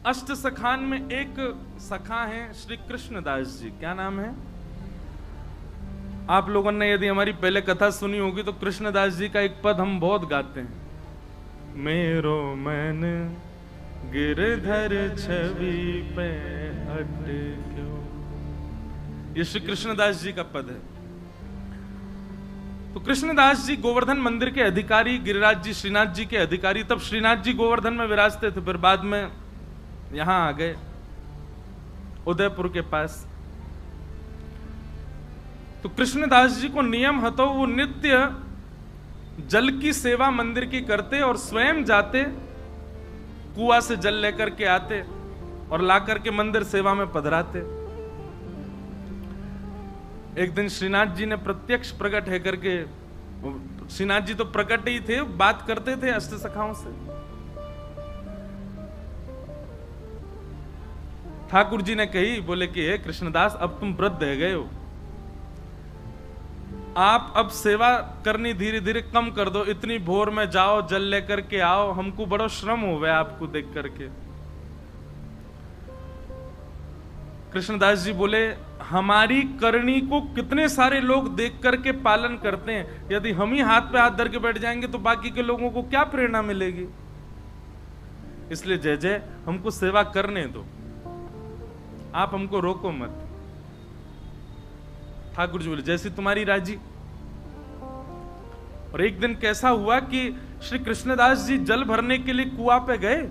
अष्ट सखान में एक सखा हैं श्री कृष्णदास जी। क्या नाम है? आप लोगों ने यदि हमारी पहले कथा सुनी होगी तो कृष्णदास जी का एक पद हम बहुत गाते हैं, मेरो मन गिरधर छवि पे अटक्यो। ये श्री कृष्णदास जी का पद है। तो कृष्णदास जी गोवर्धन मंदिर के अधिकारी, गिरिराज जी श्रीनाथ जी के अधिकारी। तब श्रीनाथ जी गोवर्धन में विराजते थे, फिर बाद में यहां आ गए उदयपुर के पास। तो कृष्णदास जी को नियम हतो, वो नित्य जल की सेवा मंदिर की करते और स्वयं जाते, कुआं से जल लेकर के आते और लाकर के मंदिर सेवा में पधराते। एक दिन श्रीनाथ जी ने प्रत्यक्ष प्रकट है करके, श्रीनाथ जी तो प्रकट ही थे, बात करते थे अष्ट सखाओं से। ठाकुर जी ने कही, बोले कि हे कृष्णदास, अब तुम वृद्ध रह गए हो, आप अब सेवा करनी धीरे धीरे कम कर दो। इतनी भोर में जाओ, जल लेकर के आओ, हमको बड़ा श्रम हो गया आपको देख करके। कृष्णदास जी बोले, हमारी करनी को कितने सारे लोग देख करके पालन करते हैं, यदि हम ही हाथ पे हाथ धर के बैठ जाएंगे तो बाकी के लोगों को क्या प्रेरणा मिलेगी। इसलिए जय जय, हमको सेवा करने दो, आप हमको रोको मत। ठाकुर जी बोले, जैसी तुम्हारी राजी। और एक दिन कैसा हुआ कि श्री कृष्णदास जी जल भरने के लिए कुआं पे गए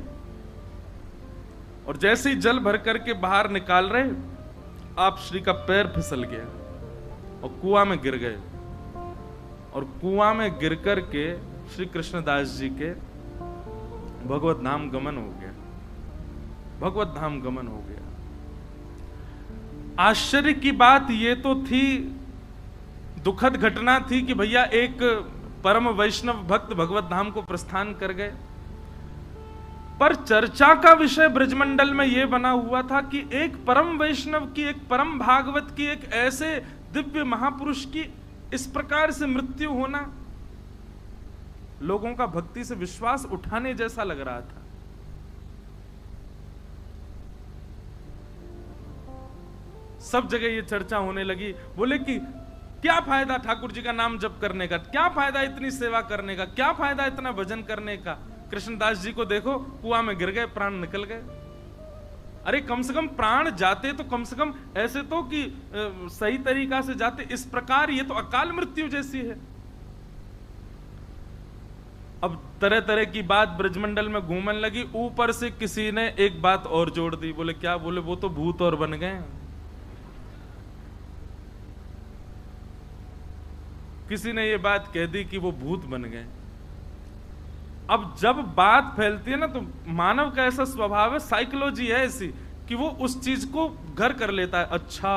और जैसे ही जल भर करके बाहर निकाल रहे, आप श्री का पैर फिसल गया और कुआं में गिर गए। और कुआं में गिर करके श्री कृष्णदास जी के भगवत धाम गमन हो गया, भगवत धाम गमन हो गया। आश्चर्य की बात ये तो थी, दुखद घटना थी कि भैया एक परम वैष्णव भक्त भगवत धाम को प्रस्थान कर गए, पर चर्चा का विषय ब्रजमंडल में यह बना हुआ था कि एक परम वैष्णव की, एक परम भागवत की, एक ऐसे दिव्य महापुरुष की इस प्रकार से मृत्यु होना लोगों का भक्ति से विश्वास उठाने जैसा लग रहा था। सब जगह ये चर्चा होने लगी। बोले कि क्या फायदा ठाकुर जी का नाम जप करने का, क्या फायदा इतनी सेवा करने का, क्या फायदा इतना भजन करने का। कृष्णदास जी को देखो, कुआं में गिर गए, प्राण निकल गए। अरे कम से कम प्राण जाते तो कम से कम ऐसे तो कि सही तरीका से जाते, इस प्रकार ये तो अकाल मृत्यु जैसी है। अब तरह तरह की बात ब्रजमंडल में घूमने लगी। ऊपर से किसी ने एक बात और जोड़ दी। बोले क्या? बोले वो तो भूत और बन गए। किसी ने ये बात कह दी कि वो भूत बन गए। अब जब बात फैलती है ना, तो मानव का ऐसा स्वभाव है, साइकोलॉजी है ऐसी कि वो उस चीज को घर कर लेता है। अच्छा,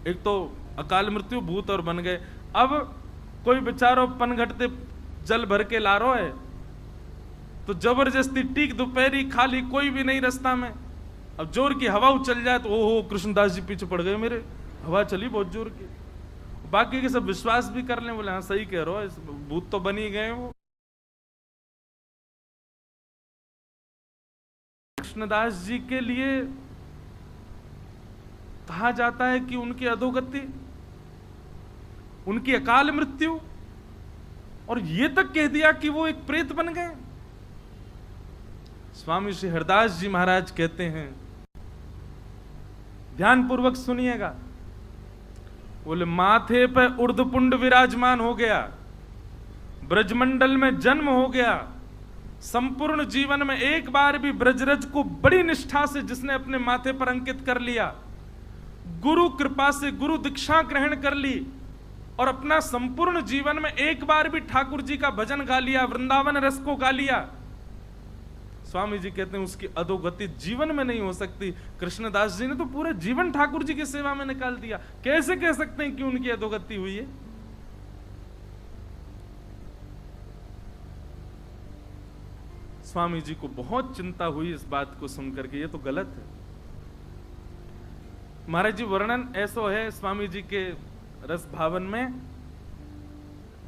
एक तो अकाल मृत्यु, भूत और बन गए। अब कोई बेचारो पनघटते जल भर के ला रहा है, तो जबरदस्ती टीक दोपहरी खाली, कोई भी नहीं रास्ता में। अब जोर की हवा उछल जाए तो ओहो कृष्णदास जी पीछे पड़ गए मेरे, हवा चली बहुत जोर की। बाकी के सब विश्वास भी कर लें, बोले हाँ सही कह रहे हो, भूत तो बन ही गए वो। कृष्णदास जी के लिए कहा जाता है कि उनकी अधोगति, उनकी अकाल मृत्यु, और ये तक कह दिया कि वो एक प्रेत बन गए। स्वामी श्री हरदास जी महाराज कहते हैं, ध्यानपूर्वक सुनिएगा। बोले माथे पे उर्धपुंड विराजमान हो गया, ब्रजमंडल में जन्म हो गया, संपूर्ण जीवन में एक बार भी ब्रजरज को बड़ी निष्ठा से जिसने अपने माथे पर अंकित कर लिया, गुरु कृपा से गुरु दीक्षा ग्रहण कर ली और अपना संपूर्ण जीवन में एक बार भी ठाकुर जी का भजन गा लिया, वृंदावन रस को गा लिया, स्वामी जी कहते हैं उसकी अधोगति जीवन में नहीं हो सकती। कृष्णदास जी ने तो पूरे जीवन ठाकुर जी की सेवा में निकाल दिया, कैसे कह सकते हैं कि उनकी अधोगति हुई है? स्वामी जी को बहुत चिंता हुई इस बात को सुनकर के, ये तो गलत है। महाराज जी वर्णन ऐसा है स्वामी जी के रस भावन में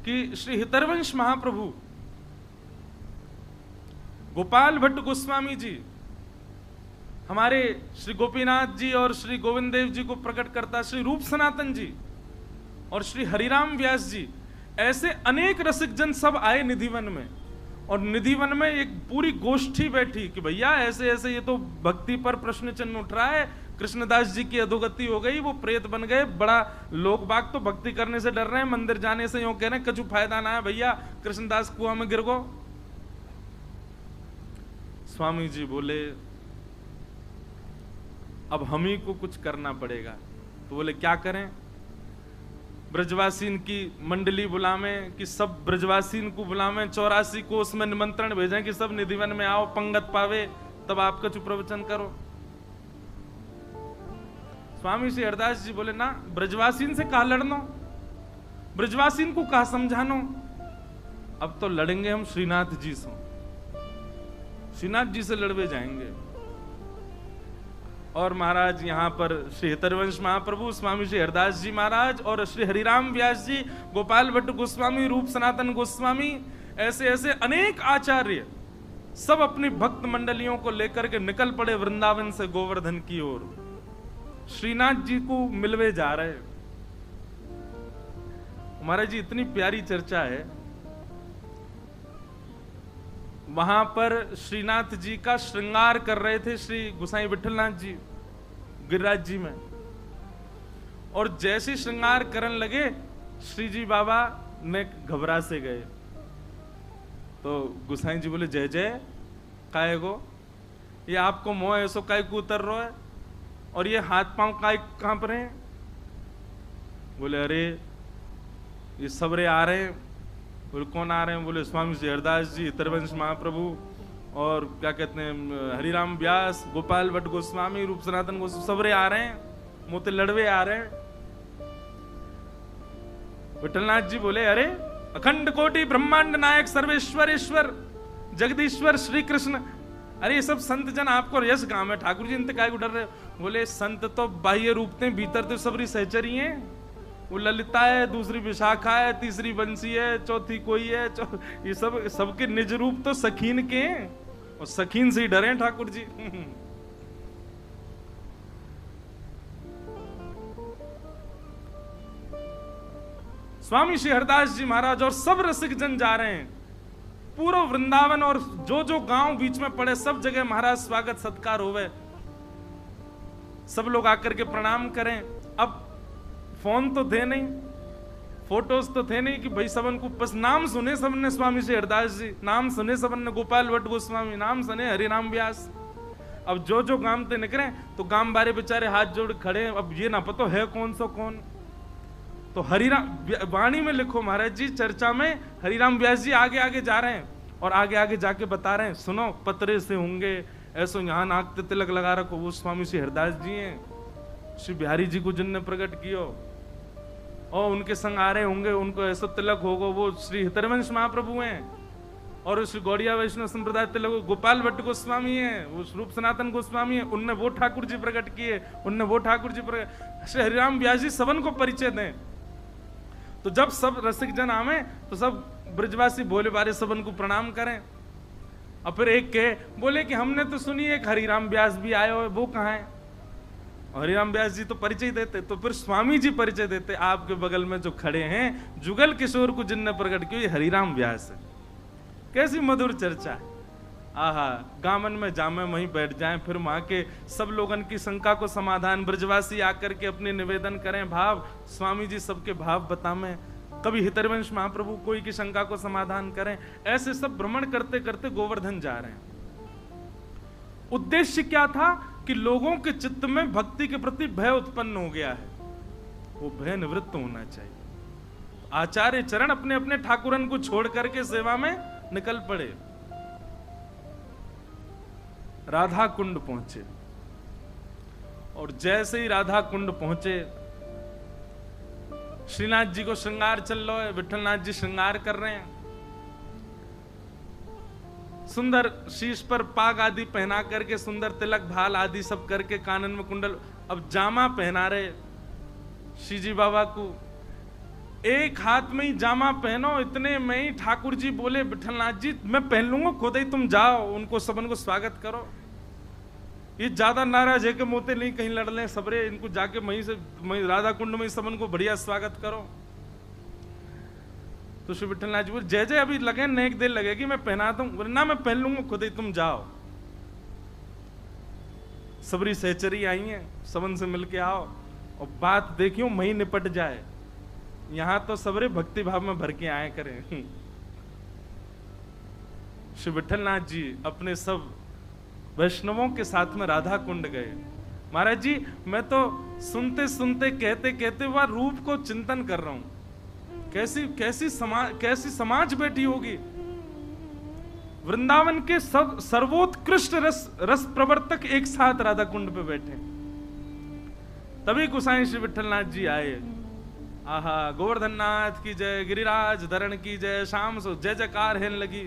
कि श्री हितरवंश महाप्रभु गोपाल भट्ट गोस्वामी जी हमारे श्री गोपीनाथ जी और श्री गोविंद देव जी को प्रकट करता श्री रूप सनातन जी और श्री हरिराम व्यास जी, ऐसे अनेक रसिक जन सब आए निधिवन में। और निधिवन में एक पूरी गोष्ठी बैठी कि भैया ऐसे ऐसे ये तो भक्ति पर प्रश्न चिन्ह उठ रहा है, कृष्णदास जी की अधोगति हो गई, वो प्रेत बन गए, बड़ा लोग बाग तो भक्ति करने से डर रहे हैं, मंदिर जाने से यूं कह रहे हैं कछु फायदा ना है भैया, कृष्णदास कुआं में गिर गो। स्वामी जी बोले अब हम ही को कुछ करना पड़ेगा। तो बोले क्या करें? ब्रजवासीन की मंडली बुलावें कि सब ब्रजवासीन को बुलावें, 84 को उसमें निमंत्रण भेजें कि सब निधिवन में आओ, पंगत पावे, तब आपका चुप प्रवचन करो। स्वामी श्री हरदास जी बोले ना, ब्रजवासीन से कहा लड़नो, ब्रजवासीन को कहा समझानो, अब तो लड़ेंगे हम श्रीनाथ जी से, श्रीनाथ जी से लड़वे जाएंगे। और महाराज यहाँ पर श्री हितरवंश महाप्रभु, स्वामी श्री हरदास जी महाराज और श्री हरिराम व्यास जी, गोपाल भट्ट गोस्वामी, रूप सनातन गोस्वामी, ऐसे ऐसे अनेक आचार्य सब अपनी भक्त मंडलियों को लेकर के निकल पड़े वृंदावन से गोवर्धन की ओर, श्रीनाथ जी को मिलवे जा रहे। महाराज जी इतनी प्यारी चर्चा है, वहां पर श्रीनाथ जी का श्रृंगार कर रहे थे श्री गोसाई विठलनाथ जी गिरिराज जी में, और जैसे श्रृंगार करने लगे श्री जी बाबा ने घबरा से गए। तो गोसाई जी बोले जय जय काय गो, ये आपको मोह ऐसो काय को उतर रहा है और ये हाथ पांव काय कांप रहे हैं? बोले अरे ये सबरे आ रहे हैं। बोले कौन आ रहे हैं? बोले स्वामी श्री हरदास जी, हितरवंश महाप्रभु और क्या कहते हैं हरिराम व्यास, गोपाल भट्ट गोस्वामी, रूप सनातन गोस्वामी, सबरे आ रहे हैं, मोते लड़वे आ रहे हैं। विठलनाथ जी बोले अरे अखंड कोटि ब्रह्मांड नायक सर्वेश्वर ईश्वर जगदीश्वर श्री कृष्ण, अरे ये सब संत जन आपको यश गांव है, ठाकुर जी इनते काय को डर रहे? बोले संत तो बाह्य रूप थे, भीतर तो सबरी सहचरी हैं। वो ललिता है, दूसरी विशाखा है, तीसरी बंसी है, चौथी कोई है, ये सब सबके निज रूप तो सखीन के हैं, और सखीन से ही डरे ठाकुर जी। स्वामी श्री हरदास जी महाराज और सब रसिक जन जा रहे हैं, पूरा वृंदावन और जो जो गांव बीच में पड़े सब जगह महाराज स्वागत सत्कार होवे, सब लोग आकर के प्रणाम करें। अब फोन तो थे नहीं, फोटोज तो थे नहीं कि भाई सबन को बस नाम सुने सबने स्वामी श्री हरदास जी, नाम सुने सबन ने गोपाल भट्ट गोस्वामी, नाम सुने हरिराम व्यास। अब जो जो गांव ते निकले तो गांव बारे बेचारे हाथ जोड़ खड़े, अब ये ना पता है कौन सो कौन। तो हरिराम वाणी में लिखो महाराज जी, चर्चा में हरिराम व्यास जी आगे आगे जा रहे हैं और आगे आगे जाके बता रहे हैं, सुनो पतरे से होंगे, ऐसो यहाँ नाक ते तिलक लगा रखो, वो स्वामी श्री हरदास जी हैं, श्री बिहारी जी को जिनने प्रकट कियो, और उनके संग आ रहे होंगे, उनको ऐसा तिलक होगा, वो श्री हितरवंश महाप्रभु हैं, और श्री गौड़िया वैष्णव संप्रदाय तिलक गोपाल भट्ट गोस्वामी हैं, वो रूप सनातन गोस्वामी हैं, उनने वो ठाकुर जी प्रकट किए, उनने वो ठाकुर जी प्रकट, श्री हरिराम व्यास जी सबन को परिचय दें। तो जब सब रसिक जन आवे तो सब ब्रजवासी भोले बारे सबन को प्रणाम करें। और फिर एक के बोले कि हमने तो सुनी एक हरिराम व्यास भी आए हो, वो कहाँ है? हरिराम व्यास जी तो परिचय देते, तो फिर स्वामी जी परिचय देते, आपके बगल में जो खड़े हैं जुगल किशोर को जिनने प्रकट किया हरिराम व्यास है। कैसी मधुर चर्चा है, आहा, गामन में जामे वहीं बैठ जाएं, फिर वहां के सब लोगन की शंका को समाधान ब्रजवासी आकर के अपने निवेदन करें, भाव स्वामी जी सबके भाव बतावें, कभी हितरवंश महाप्रभु कोई की शंका को समाधान करें। ऐसे सब भ्रमण करते करते गोवर्धन जा रहे हैं। उद्देश्य क्या था कि लोगों के चित्त में भक्ति के प्रति भय उत्पन्न हो गया है, वो भय निवृत्त होना चाहिए। आचार्य चरण अपने अपने ठाकुरन को छोड़ करके सेवा में निकल पड़े। राधा कुंड पहुंचे, और जैसे ही राधा कुंड पहुंचे, श्रीनाथ जी को श्रृंगार चल रहा है, विठलनाथ जी श्रृंगार कर रहे हैं, सुंदर शीश पर पाग आदि पहना करके, सुंदर तिलक भाल आदि सब करके, कानन में कुंडल, अब जामा पहना रहे श्री जी बाबा को। एक हाथ में ही जामा पहनो, इतने में ही ठाकुर जी बोले विठलनाथ जी मैं पहन लूंगा, खुद ही तुम जाओ, उनको सबन को स्वागत करो। ये ज्यादा नाराज है कि मोते नहीं कहीं लड़ लें सबरे, इनको जाके वहीं राधा कुंड में सबन को बढ़िया स्वागत करो। तो श्री विठलनाथ जी बोले जय जय अभी लगे नेक देर लगेगी, मैं पहनाता हूं। ना मैं पहन लूंगा खुद ही, तुम जाओ। सबरी सहचरी आई हैं, सबन से मिलके आओ और बात देखियो वहीं निपट जाए। यहां तो सबरे भक्ति भाव में भर के आए करें। श्री विठलनाथ जी अपने सब वैष्णवों के साथ में राधा कुंड गए। महाराज जी मैं तो सुनते सुनते कहते कहते वह रूप को चिंतन कर रहा हूं, कैसी समाज बैठी होगी। वृंदावन के सब सर्वोत्कृष्ट रस प्रवर्तक एक साथ राधा कुंड पे बैठे। तभी गोसाई श्री विठलनाथ जी आए। आहा, गोवर्धन नाथ की जय, गिरिराज धरण की जय, शाम सो जय जयकार हेन लगी।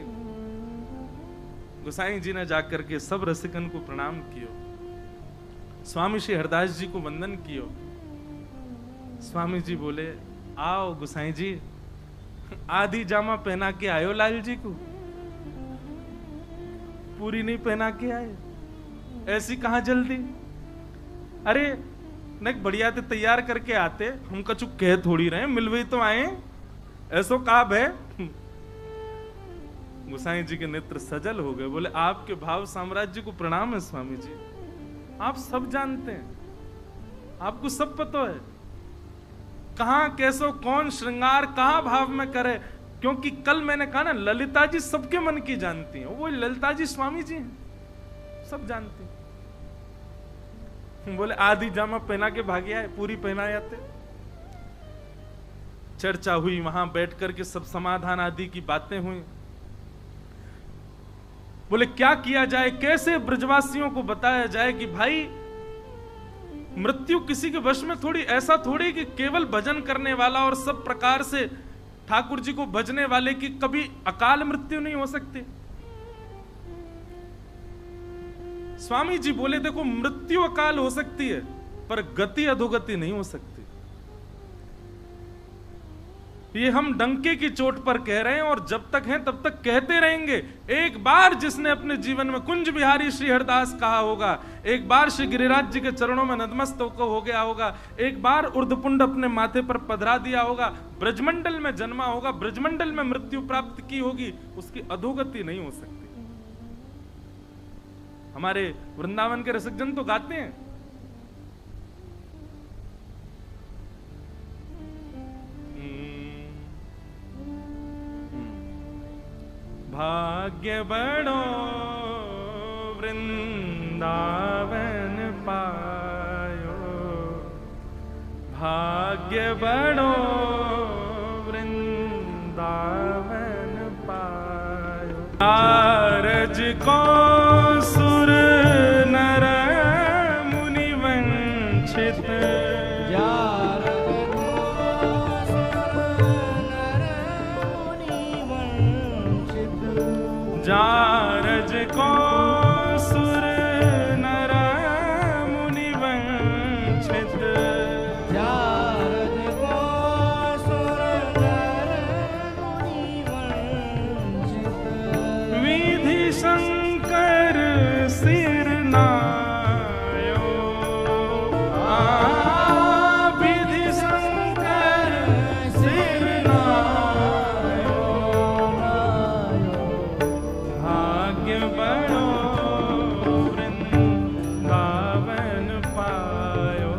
गोसाई जी ने जाकर के सब रसिकन को प्रणाम कियो, स्वामी श्री हरदास जी को वंदन कियो। स्वामी जी बोले आओ गोसाई जी, आधी जामा पहना के आयो लाल जी को, पूरी नहीं पहना के आए, ऐसी कहां जल्दी। अरे नहीं बढ़िया ते तैयार करके आते, हम कछु कह थोड़ी रहे, मिलवे तो आए, ऐसो काब है। गोसाई जी के नेत्र सजल हो गए। बोले आपके भाव साम्राज्य को प्रणाम है स्वामी जी, आप सब जानते हैं, आपको सब पता है कहां कैसो कौन श्रृंगार कहां भाव में करे। क्योंकि कल मैंने कहा ना ललिता जी सबके मन की जानती हैं, वो ललिता जी स्वामी जी हैं, सब जानते हैं। बोले आधी जामा पहना के भागे आए, पूरी पहना जाते। चर्चा हुई, वहां बैठ करके सब समाधान आदि की बातें हुई। बोले क्या किया जाए, कैसे ब्रजवासियों को बताया जाए कि भाई मृत्यु किसी के वश में थोड़ी, ऐसा थोड़ी कि केवल भजन करने वाला और सब प्रकार से ठाकुर जी को भजने वाले की कभी अकाल मृत्यु नहीं हो सकती। स्वामी जी बोले देखो मृत्यु अकाल हो सकती है पर गति अधोगति नहीं हो सकती। ये हम डंके की चोट पर कह रहे हैं और जब तक हैं तब तक कहते रहेंगे। एक बार जिसने अपने जीवन में कुंज बिहारी श्री हरदास कहा होगा, एक बार श्री गिरिराज जी के चरणों में नतमस्तक हो गया होगा, एक बार उर्धपुंड अपने माथे पर पधरा दिया होगा, ब्रजमंडल में जन्मा होगा, ब्रजमंडल में मृत्यु प्राप्त की होगी, उसकी अधोगति नहीं हो सकती। हमारे वृंदावन के रसिकजन तो गाते हैं, भाग्य बड़ो वृंदावन पायो, भाग्य बड़ो वृंदावन पायो। कारज को सुर नर मुनि वंचित, जारज को सुर नर मुनि वंचित, जारज को सुर नर मुनि वंचित। विधि शंकर सिर नायो, विधि शंकर सिर नायो, भाग्य बड़ो वृंदावन पायो।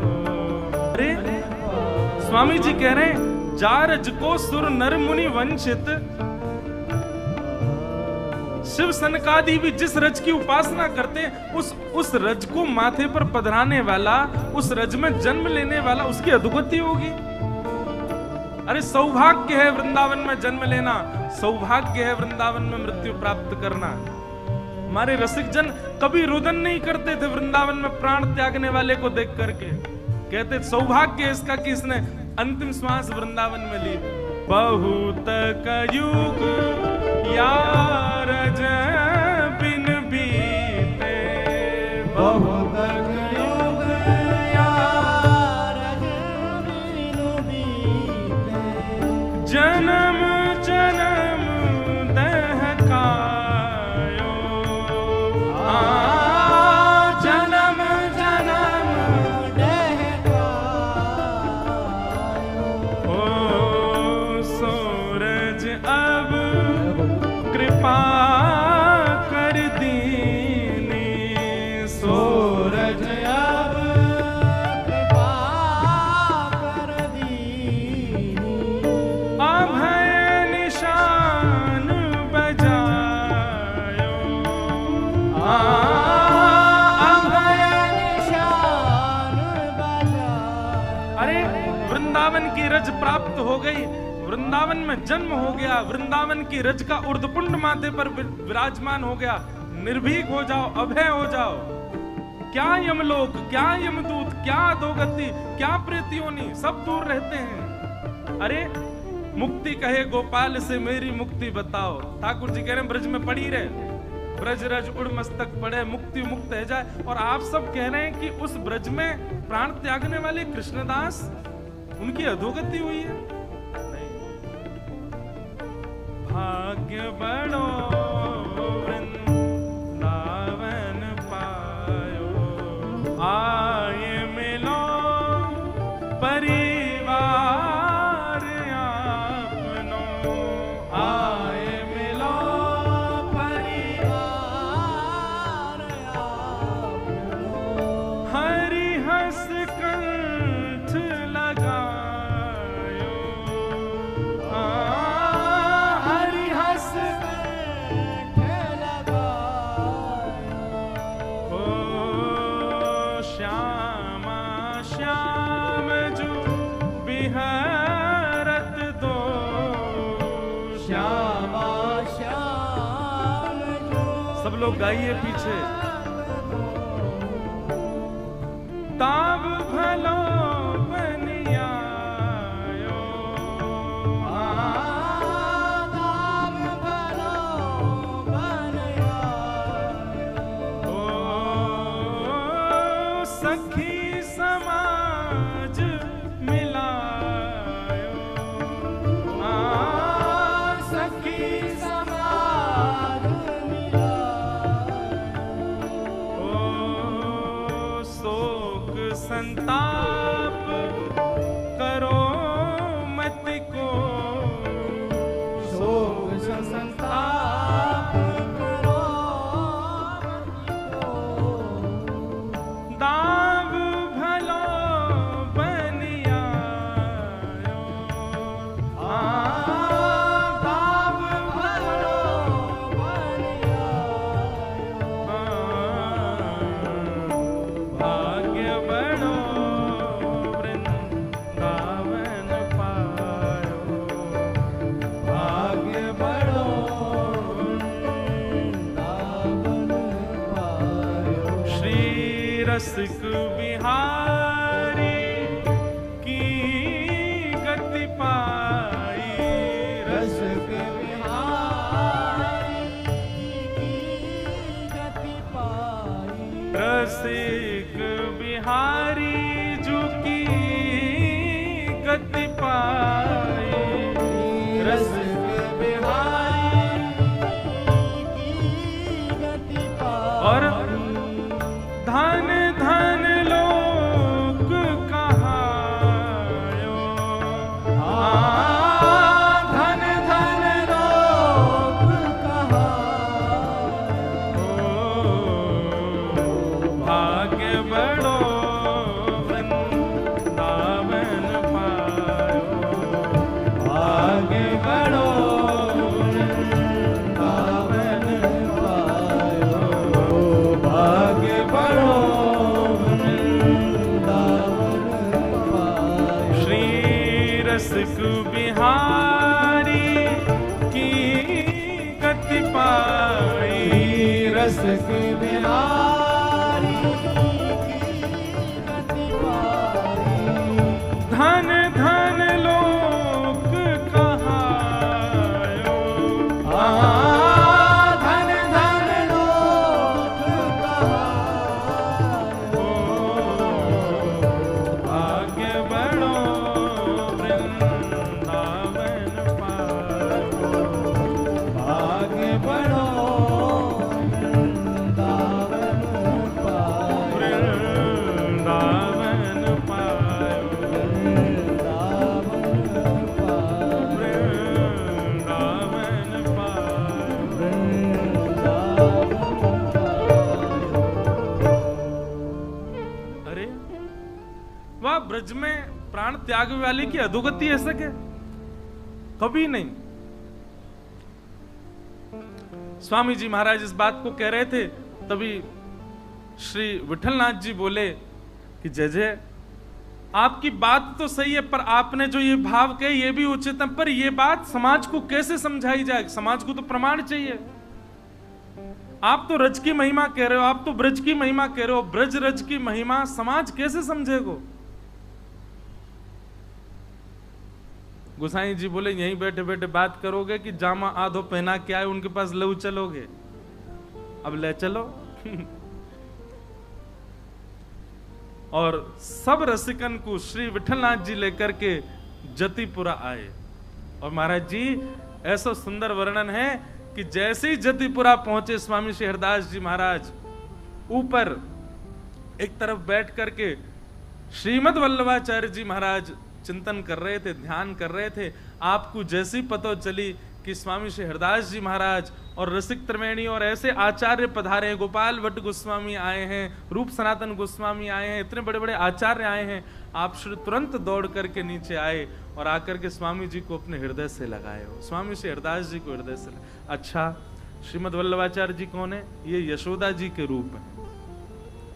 अरे स्वामी जी कह रहे हैं जारज को सुर नर मुनि वंचित। शिव सनकादि भी जिस रज की उपासना करते हैं उस रज को माथे पर पधराने वाला, उस रज में जन्म लेने वाला, उसकी अधोगति होगी। अरे सौभाग्य है वृंदावन में जन्म लेना, सौभाग्य है वृंदावन में मृत्यु प्राप्त करना। हमारे रसिक जन कभी रुदन नहीं करते थे वृंदावन में प्राण त्यागने वाले को देख करके, कहते सौभाग्य है इसका कि इसने अंतिम श्वास वृंदावन में ली। बहुत कयुग यारज बिन बीते, बहुत कयुग यारज बिन बीते, जन्म जन्म दहकायो, जन्म सूरज अब कृपा कर दीनी, अभय निशान बजायो, अभय निशान बजायो। अरे वृंदावन की रज प्राप्त हो गई, वृंदावन में जन्म हो गया, वृंदावन की रज का उर्धपुंड माथे पर विराजमान हो गया। निर्भीक हो जाओ, अभय हो जाओ। क्या यमलोक, क्या यमदूत, क्या अधोगति, क्या प्रेतियोनी, सब दूर रहते हैं। अरे मुक्ति कहे गोपाल से मेरी मुक्ति बताओ। ठाकुर जी कह रहे हैं ब्रज में पड़ी रहे, ब्रज रज उड़ मस्तक पड़े, मुक्ति मुक्त है जाए। और आप सब कह रहे हैं कि उस ब्रज में प्राण त्यागने वाले कृष्णदास, उनकी अधोगति हुई है। भाग्य बड़ो वृंदावन पायो, आए मिलो परिवार आपनो, आए मिलो परिवार आपनो, हरि हस कंठ लगायो, हरि हस कंठ लगायो। ओ श्यामा श्याम जो बिहरत दो, श्यामा श्याम जो सब लोग गाइए पीछे। ताब भलो बनियायो, ताब भलो बनियायो। ओ सखी समाज मिलायो, सखी समाज मिलायो। ओ शोक संताप करो मत को, शोक संताप करो मत को। दाव भलो बनियायो, दाव भलो बनियायो। भाग्य बड़ो वृंदावन पायो, भाग्य बड़ो वृंदावन पायो। श्री रसिक बिहारी की गति पाई, रसिक बिहारी की गति पाई। रसिक बिहारी जू की गति पाई, रसिक बिहारी की गति पाई। और धन धन लोक कहायो, धन धन लोक कहायो। भाग्य बड़ो वृंदावन पायो, भाग्य बड़ो वृंदावन पायो। भाग्य बड़ो वृंदावन पायो। श्री रसिक बिहारी की गति पाई, रसिक बिहारी की गति पाई। धन धन लोक कहायो, धन धन लोक कहायो। भाग्य बड़ो वृंदावन पायो, भाग्य बड़ो वृंदावन हुआ ब्रज में प्राण त्याग वाले की अधोगति ऐसा क्या? कभी नहीं। स्वामी जी महाराज इस बात को कह रहे थे, तभी श्री विठलनाथ जी बोले कि जय जय, आपकी बात तो सही है, पर आपने जो ये भाव कहे ये भी उचित है, पर ये बात समाज को कैसे समझाई जाए? समाज को तो प्रमाण चाहिए। आप तो रज की महिमा कह रहे हो, आप तो ब्रज की महिमा कह रहे हो, ब्रज रज की महिमा समाज कैसे समझेगा? गोसाई जी बोले यहीं बैठे बैठे बात करोगे कि जामा आधो पहना के आए उनके पास लऊ चलोगे? अब ले चलो। और सब रसिकन को श्री विठलनाथ जी लेकर के जतिपुरा आए। और महाराज जी ऐसा सुंदर वर्णन है कि जैसे ही जतिपुरा पहुंचे स्वामी श्री हरदास जी महाराज ऊपर एक तरफ बैठ करके श्रीमद वल्लभाचार्य जी महाराज चिंतन कर रहे थे, ध्यान कर रहे थे। आपको जैसी पता चली कि स्वामी श्री हरदास जी महाराज और रसिक त्रिवेणी और ऐसे आचार्य पधारे हैं, गोपाल भट्ट गोस्वामी आए हैं, रूप सनातन गोस्वामी आए हैं, इतने बड़े बड़े आचार्य आए हैं, आप श्री तुरंत दौड़ करके नीचे आए और आकर के स्वामी जी को अपने हृदय से लगाए हो। स्वामी श्री हरदास जी को हृदय से अच्छा, श्रीमद वल्लभाचार्य जी कौन है? ये यशोदा जी के रूप है,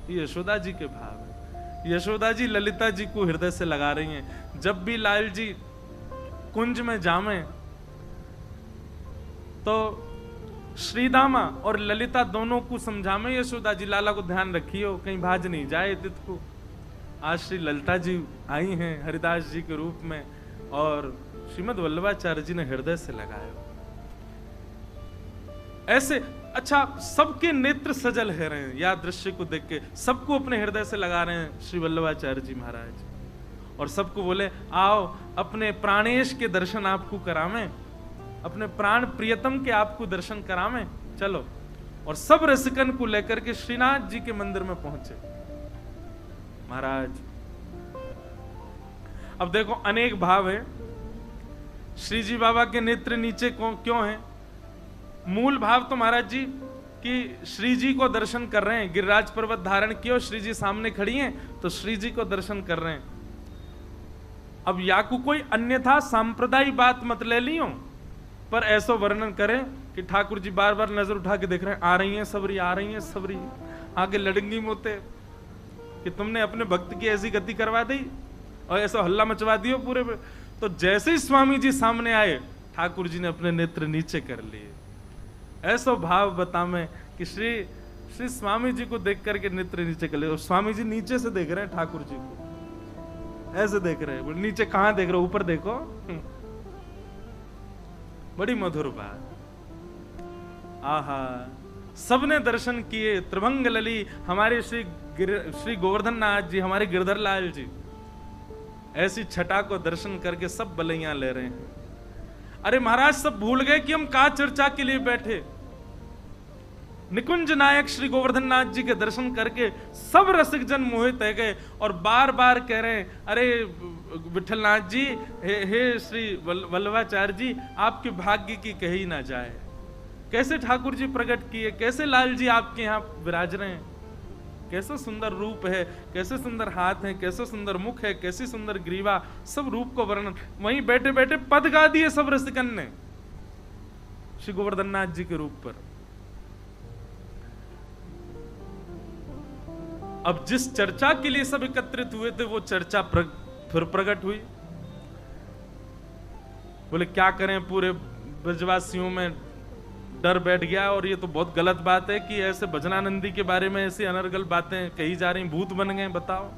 ये यशोदा जी के भाव है। यशोदा जी ललिता जी को हृदय से लगा रही हैं। जब भी लाल जी कुंज में जामे तो श्रीदामा और ललिता दोनों को समझामे यशोदा जी, लाला को ध्यान रखियो कहीं भाज नहीं जाए तित को। आज श्री ललिता जी आई हैं हरिदास जी के रूप में और श्रीमद वल्लभाचार्य जी ने हृदय से लगाया ऐसे। अच्छा, सबके नेत्र सजल है रहे हैं या दृश्य को देख के, सबको अपने हृदय से लगा रहे हैं श्री वल्लभाचार्य जी महाराज और सबको बोले आओ अपने प्राणेश के दर्शन आपको करावें, अपने प्राण प्रियतम के आपको दर्शन करावें, चलो। और सब रसिकन को लेकर के श्रीनाथ जी के मंदिर में पहुंचे महाराज। अब देखो अनेक भाव है। श्री जी बाबा के नेत्र नीचे क्यों हैं? मूल भाव तो महाराज जी कि श्री जी को दर्शन कर रहे हैं, गिरिराज पर्वत धारण किया, श्री जी सामने खड़ी हैं तो श्री जी को दर्शन कर रहे हैं। अब या को कोई अन्यथा सांप्रदायिक बात मत ले लियो, पर ऐसा वर्णन करें कि ठाकुर जी बार बार नजर उठा के देख रहे हैं, आ रही हैं सबरी, आ रही हैं सबरी, आगे लड़ंगी मोते कि तुमने अपने भक्त की ऐसी गति करवा दी और ऐसा हल्ला मचवा दियो पूरे पे। तो जैसे ही स्वामी जी सामने आए ठाकुर जी ने अपने नेत्र नीचे कर लिए। ऐसा भाव बतावे कि श्री स्वामी जी को देख करके नेत्र नीचे कर लिए और स्वामी जी नीचे से देख रहे हैं ठाकुर जी को, ऐसे देख रहे हैं। नीचे कहां देख रहे हो? ऊपर देखो। बड़ी मधुर बात। आहा, सबने दर्शन किए। त्रिभंग लली हमारे श्री गोवर्धन नाथ जी, हमारे गिरधर लाल जी, ऐसी छटा को दर्शन करके सब बलैया ले रहे हैं। अरे महाराज सब भूल गए कि हम का चर्चा के लिए बैठे। निकुंज नायक श्री गोवर्धन नाथ जी के दर्शन करके सब रसिक जन मोहित है गए और बार बार कह रहे हैं, अरे विठलनाथ जी, हे श्री वल्लभाचार्य जी, आपके भाग्य की कही ना जाए। कैसे ठाकुर जी प्रकट किए, कैसे लाल जी आपके यहाँ विराज रहे हैं, कैसा सुंदर रूप है, कैसे सुंदर हाथ है, कैसे सुंदर मुख है, कैसी सुंदर ग्रीवा, सब रूप को वर्णन। वहीं बैठे बैठे पद गा दिए सब रसिकन ने श्री गोवर्धन नाथ जी के रूप पर। अब जिस चर्चा के लिए सब एकत्रित हुए थे वो चर्चा फिर प्रकट हुई। बोले क्या करें, पूरे ब्रजवासियों में डर बैठ गया और ये तो बहुत गलत बात है कि ऐसे भजनानंदी के बारे में ऐसी अनर्गल बातें कही जा रही, भूत बन गए। बताओ,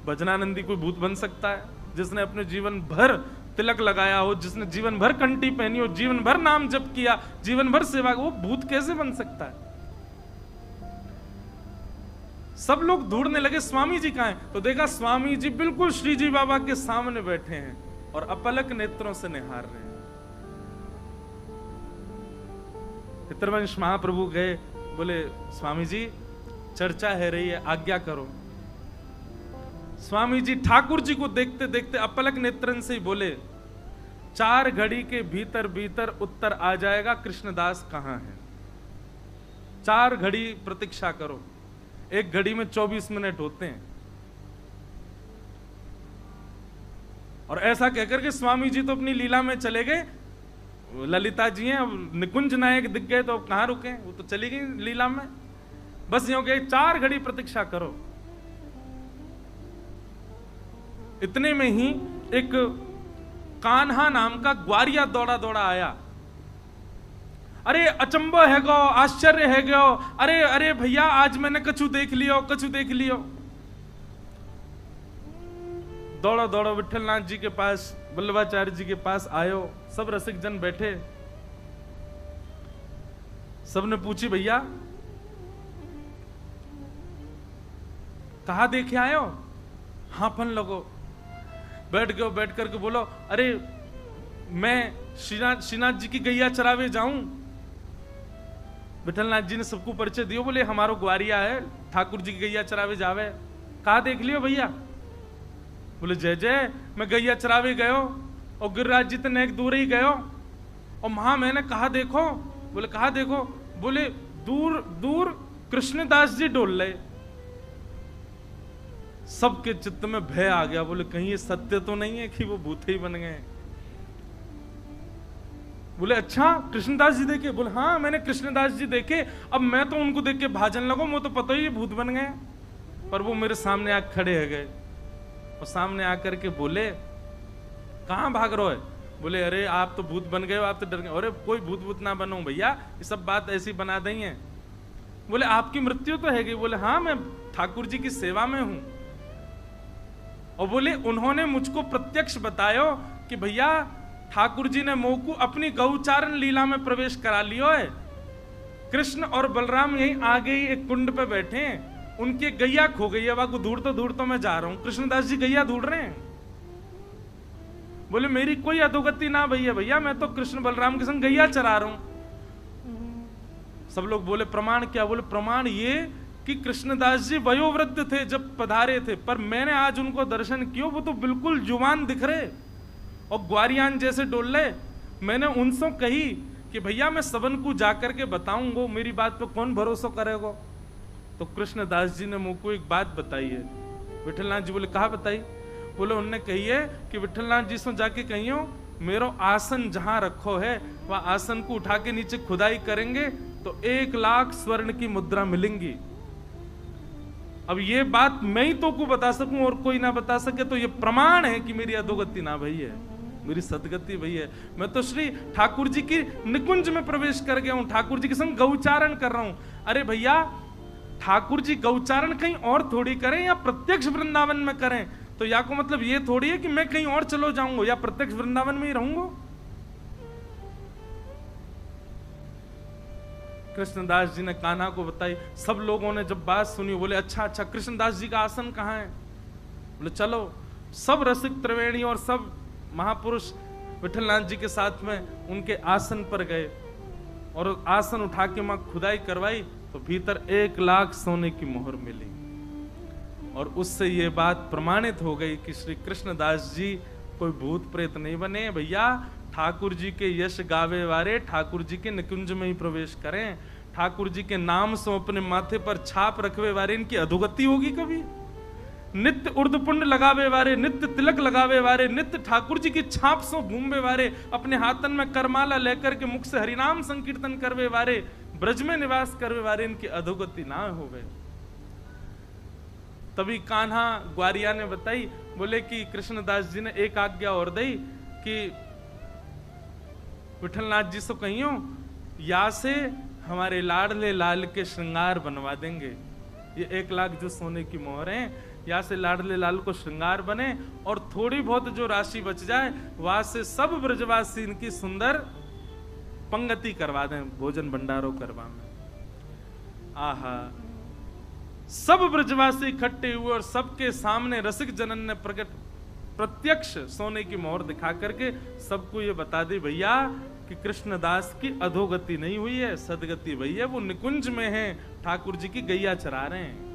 भजनानंदी कोई भूत बन सकता है? जिसने अपने जीवन भर तिलक लगाया हो, जिसने जीवन भर कंठी पहनी हो, जीवन भर नाम जप किया, जीवन भर सेवा, वो भूत कैसे बन सकता है? सब लोग ढूंढने लगे स्वामी जी कहां हैं, तो देखा स्वामी जी बिल्कुल श्री जी बाबा के सामने बैठे हैं और अपलक नेत्रों से निहार रहे हैं। पितरवंश महाप्रभु गए, बोले स्वामी जी चर्चा है रही है, आज्ञा करो। स्वामी जी ठाकुर जी को देखते देखते अपलक नेत्रन से ही बोले, 4 घड़ी के भीतर भीतर उत्तर आ जाएगा कृष्णदास कहां है। 4 घड़ी प्रतीक्षा करो, 1 घड़ी में 24 मिनट होते हैं। और ऐसा कहकर के स्वामी जी तो अपनी लीला में चले गए। ललिता जी हैं, अब निकुंज नायक दिख गए तो कहां रुके, वो तो चली गई लीला में। बस यूं कहे 4 घड़ी प्रतीक्षा करो। इतने में ही एक कान्हा नाम का ग्वारिया दौड़ा दौड़ा आया। अरे अचंबो है गो, आश्चर्य है गो, अरे अरे भैया आज मैंने कछु देख लियो, कछु देख लियो। दौड़ो दौड़ो विठलनाथ जी के पास, वल्लभाचार्य जी के पास आयो। सब रसिक जन बैठे, सबने पूछी भैया कहा देखे आयो? हांफन लगो, बैठ गयो, बैठ करके बोलो अरे मैं श्रीनाथ जी की गैया चरावे जाऊं। विठलनाथ जी ने सबको परिचय दियो, बोले हमारो ग्वारिया है, ठाकुर जी की गैया चरावे जावे। कहा देख लियो भैया? बोले जय जय, मैं गैया चरावे गयो और गिरिराज जी तो नेक दूर ही गयो और वहां मैंने कहा देखो। बोले कहा देखो? बोले दूर दूर कृष्णदास जी डोल रहे। सबके चित्त में भय आ गया। बोले कहीं ये सत्य तो नहीं है कि वो भूते ही बन गए? बोले अच्छा कृष्णदास जी देखे? बोले हाँ मैंने कृष्णदास जी देखे। अब मैं तो उनको देख के भाजन लगो, वो तो पता ही भूत बन गए। पर वो मेरे सामने आके खड़े हो गए और सामने आकर के बोले कहां भाग रहे हो? बोले अरे आप तो भूत बन गए हो, आप तो डर गए। अरे कोई भूत भूत ना बनो भैया, ये सब बात ऐसी बना दी है। बोले आपकी मृत्यु तो है गई? बोले हाँ मैं ठाकुर जी की सेवा में हूं। और बोले उन्होंने मुझको प्रत्यक्ष बतायो कि भैया ठाकुर जी ने मोकू अपनी गौचारण लीला में प्रवेश करा लियो है। कृष्ण और बलराम यहीं आगे ही एक कुंड पे बैठे हैं, उनकी गैया खो गई है, वाकू दूर तो मैं जा रहा हूं, कृष्णदास जी गैया ढूंढ रहे हैं। बोले मेरी कोई अधोगति ना भैया, भैया मैं तो कृष्ण बलराम के संग गैया चरा रहा हूं। सब लोग बोले प्रमाण क्या? बोले प्रमाण ये कि कृष्णदास जी वयोवृद्ध थे जब पधारे थे, पर मैंने आज उनको दर्शन किया, वो तो बिल्कुल जुवान दिख रहे और ग्वारियान जैसे डोल रहे। मैंने उनसे कही कि भैया मैं सबन को जाकर के बताऊंगा, मेरी बात पे कौन भरोसा करेगा? तो कृष्णदास जी ने मुझको एक बात बताई है। विठलनाथ जी बोले कहा बताई? बोले उनने कही है कि विठलनाथ जी से जाके कहियो मेरो आसन जहां रखो है वह आसन को उठा के नीचे खुदाई करेंगे तो 1 लाख स्वर्ण की मुद्रा मिलेंगी। अब ये बात मैं ही तो को बता सकूं और कोई ना बता सके, तो ये प्रमाण है कि मेरी अधोगति ना भई है, मेरी सदगति भई है। मैं तो श्री ठाकुर जी की निकुंज में प्रवेश कर गया हूं, ठाकुर जी के संग गौचारण कर रहा हूं। अरे भैया ठाकुर जी गौचारण कहीं और थोड़ी करें या प्रत्यक्ष वृंदावन में करें, तो या को मतलब ये थोड़ी है कि मैं कहीं और चलो जाऊंगा या प्रत्यक्ष वृंदावन में ही रहूंगा। कृष्णदास जी ने कान्हा को बताई। सब लोगों ने जब बात सुनी बोले अच्छा अच्छा कृष्णदास जी का आसन कहाँ है? बोले चलो। सब रसिक त्रिवेणी और सब महापुरुष विठलनाथ जी के साथ में उनके आसन पर गए और आसन उठा के वहां खुदाई करवाई तो भीतर 1 लाख सोने की मोहर मिली। और उससे ये बात प्रमाणित हो गई कि श्री कृष्णदास जी कोई भूत प्रेत नहीं बने भैया, ठाकुर जी के यश गावे वारे ठाकुर जी के निकुंज में ही प्रवेश करें, ठाकुर जी के नाम से अपने माथे पर छाप रखवे वारे इनकी अधोगति होगी कभी? नित्य उर्दपुंड लगावे वारे, नित्य तिलक लगावे वारे, नित्य ठाकुर जी की छाप से घूमवे वारे, अपने हाथन में करमाला लेकर के मुख से हरिनाम संकीर्तन करवे वारे, ब्रज में निवास करवे वारे, इनकी अधोगति ना होवे। तभी कान्हा ग्वारिया ने बताई, बोले कि कृष्णदास जी ने एक आज्ञा और दी कि विठलनाथ जी से कहियो या से हमारे लाडले लाल के श्रृंगार बनवा देंगे। ये 1 लाख जो सोने की मोहर है, या से लाडले लाल को श्रृंगार बने और थोड़ी बहुत जो राशि बच जाए वहां से सब ब्रजवासी इनकी सुंदर पंगति करवा दें, भोजन भंडारों करवा में। आहा, सब ब्रजवासी इकट्ठे हुए और सबके सामने रसिक जनन ने प्रत्यक्ष सोने की मोहर दिखा करके सबको ये बता दी भैया कि कृष्णदास की अधोगति नहीं हुई है, सदगति भई है, वो निकुंज में है, ठाकुर जी की गैया चरा रहे हैं।